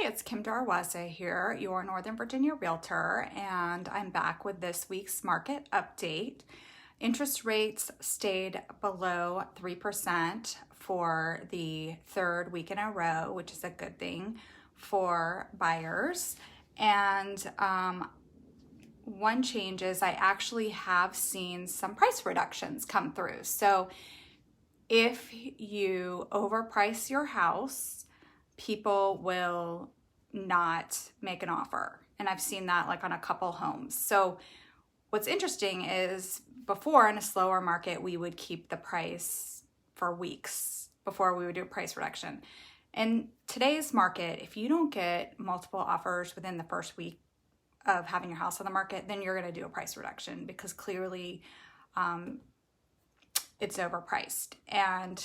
it's Kim Darwaza here, your Northern Virginia Realtor, and I'm back with this week's market update. Interest rates stayed below 3% for the third week in a row, which is a good thing for buyers. And one change is I actually have seen some price reductions come through. So if you overprice your house, people will not make an offer. And I've seen that like on a couple homes. So what's interesting is before in a slower market, we would keep the price for weeks before we would do a price reduction. In today's market, if you don't get multiple offers within the first week of having your house on the market, then you're going to do a price reduction because clearly it's overpriced. And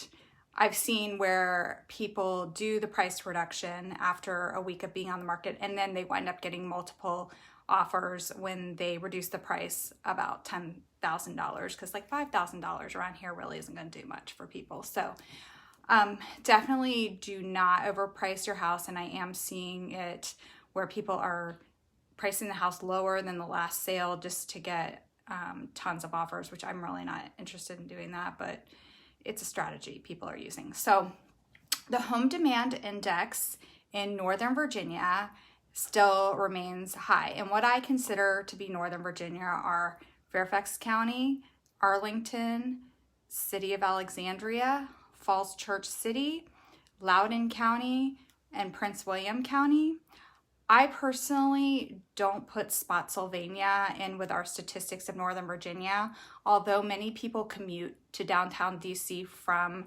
I've seen where people do the price reduction after a week of being on the market, and then they wind up getting multiple offers when they reduce the price about $10,000, because like $5,000 around here really isn't going to do much for people. So definitely do not overprice your house. And I am seeing it where people are pricing the house lower than the last sale just to get tons of offers, which I'm really not interested in doing that, but it's a strategy people are using. So the home demand index in Northern Virginia still remains high. And what I consider to be Northern Virginia are Fairfax County, Arlington, City of Alexandria, Falls Church City, Loudoun County, and Prince William County. I personally don't put Spotsylvania in with our statistics of Northern Virginia, although many people commute to downtown DC from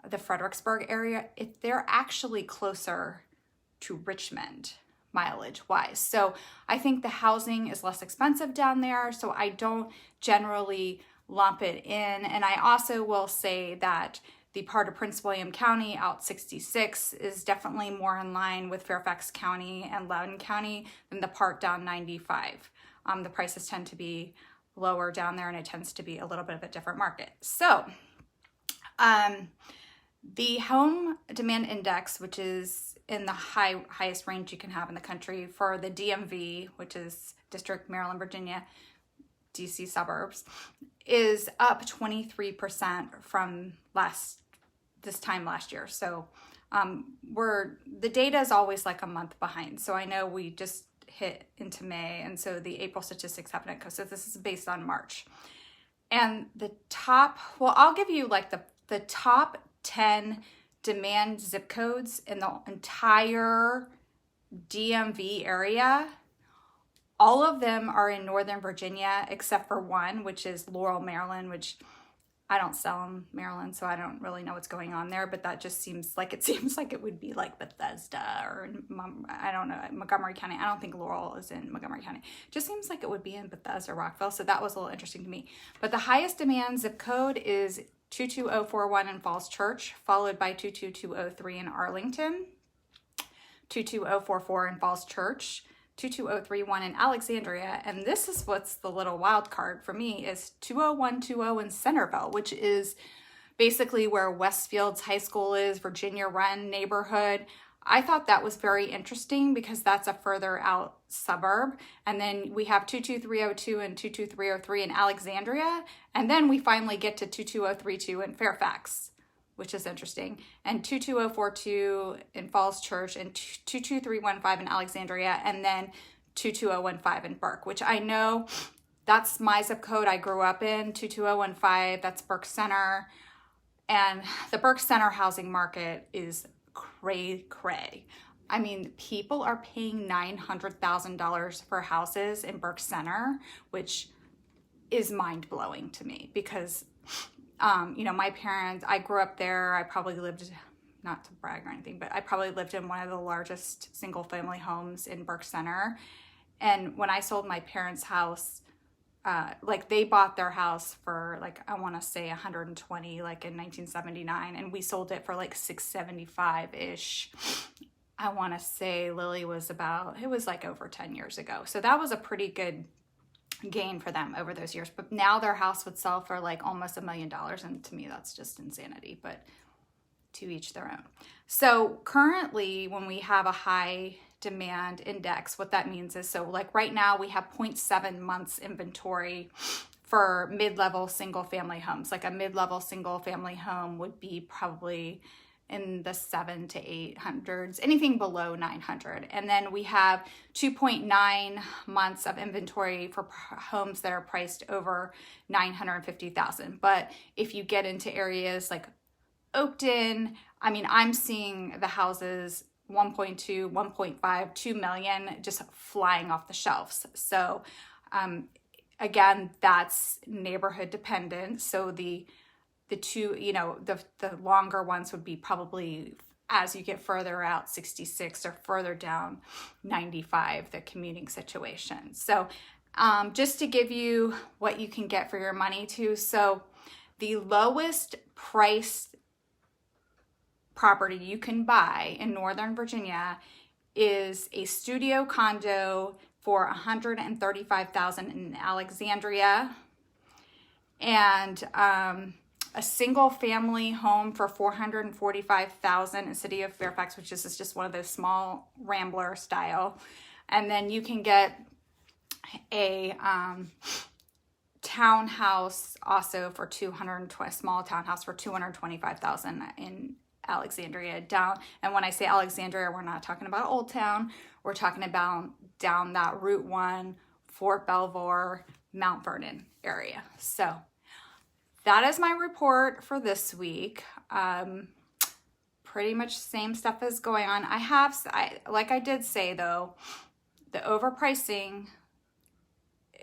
the Fredericksburg area. They're actually closer to Richmond mileage-wise. So I think the housing is less expensive down there, so I don't generally lump it in. And I also will say that the part of Prince William County out 66 is definitely more in line with Fairfax County and Loudoun County than the part down 95. The prices tend to be lower down there, and it tends to be a little bit of a different market. So the home demand index, which is in the highest range you can have in the country for the DMV, which is District, Maryland, Virginia, DC suburbs, is up 23% from this time last year. So the data is always like a month behind. So I know we just hit into May, and so the April statistics haven't come. So this is based on March. And I'll give you like the top 10 demand zip codes in the entire DMV area. All of them are in Northern Virginia except for one, which is Laurel, Maryland, which I don't sell in Maryland, so I don't really know what's going on there, but that just seems like it would be like Bethesda or I don't know, Montgomery County. I don't think Laurel is in Montgomery County. Just seems like it would be in Bethesda, Rockville, so that was a little interesting to me. But the highest demand zip code is 22041 in Falls Church, followed by 22203 in Arlington, 22044 in Falls Church, 22031 in Alexandria, and this is what's the little wild card for me is 20120 in Centreville, which is basically where Westfield's high school is, Virginia Run neighborhood. I thought that was very interesting because that's a further out suburb. And then we have 22302 and 22303 in Alexandria, and then we finally get to 22032 in Fairfax, which is interesting, and 22042 in Falls Church, and 22315 in Alexandria, and then 22015 in Burke, which I know that's my zip code I grew up in, 22015, that's Burke Center. And the Burke Center housing market is cray. I mean, people are paying $900,000 for houses in Burke Center, which is mind-blowing to me because my parents, I grew up there. I probably lived, not to brag or anything, but I probably lived in one of the largest single family homes in Burke Center. And when I sold my parents' house, they bought their house for I want to say 120, like in 1979. And we sold it for like 675-ish. I want to say Lily was it was like over 10 years ago. So that was a pretty good gain for them over those years. But now their house would sell for like almost $1 million. And to me, that's just insanity, but to each their own. So currently when we have a high demand index. What that means is, so like right now we have 0.7 months inventory for mid-level single family homes. Like a mid-level single family home would be probably in the 700 to 800s, anything below 900. And then we have 2.9 months of inventory for homes that are priced over 950,000. But if you get into areas like Oakton, I mean, I'm seeing the houses 1.2, 1.5, 2 million just flying off the shelves. So again, that's neighborhood dependent. So the two, you know, the longer ones would be probably as you get further out, 66, or further down, 95, the commuting situation. So just to give you what you can get for your money too. So the lowest priced property you can buy in Northern Virginia is a studio condo for $135,000 in Alexandria, and a single family home for $445,000 in the city of Fairfax, which is just one of those small rambler style. And then you can get a townhouse also for small townhouse for $225,000 in Alexandria down. And when I say Alexandria, we're not talking about Old Town. We're talking about down that Route 1, Fort Belvoir, Mount Vernon area. So that is my report for this week. Pretty much same stuff is going on. Like I did say though, the overpricing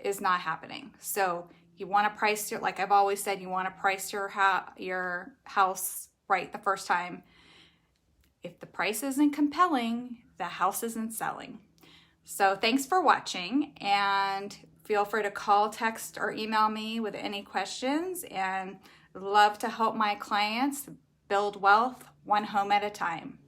is not happening. So you want to price like I've always said, you want to price your house right the first time. If the price isn't compelling, the house isn't selling. So thanks for watching, and feel free to call, text, or email me with any questions, and love to help my clients build wealth one home at a time.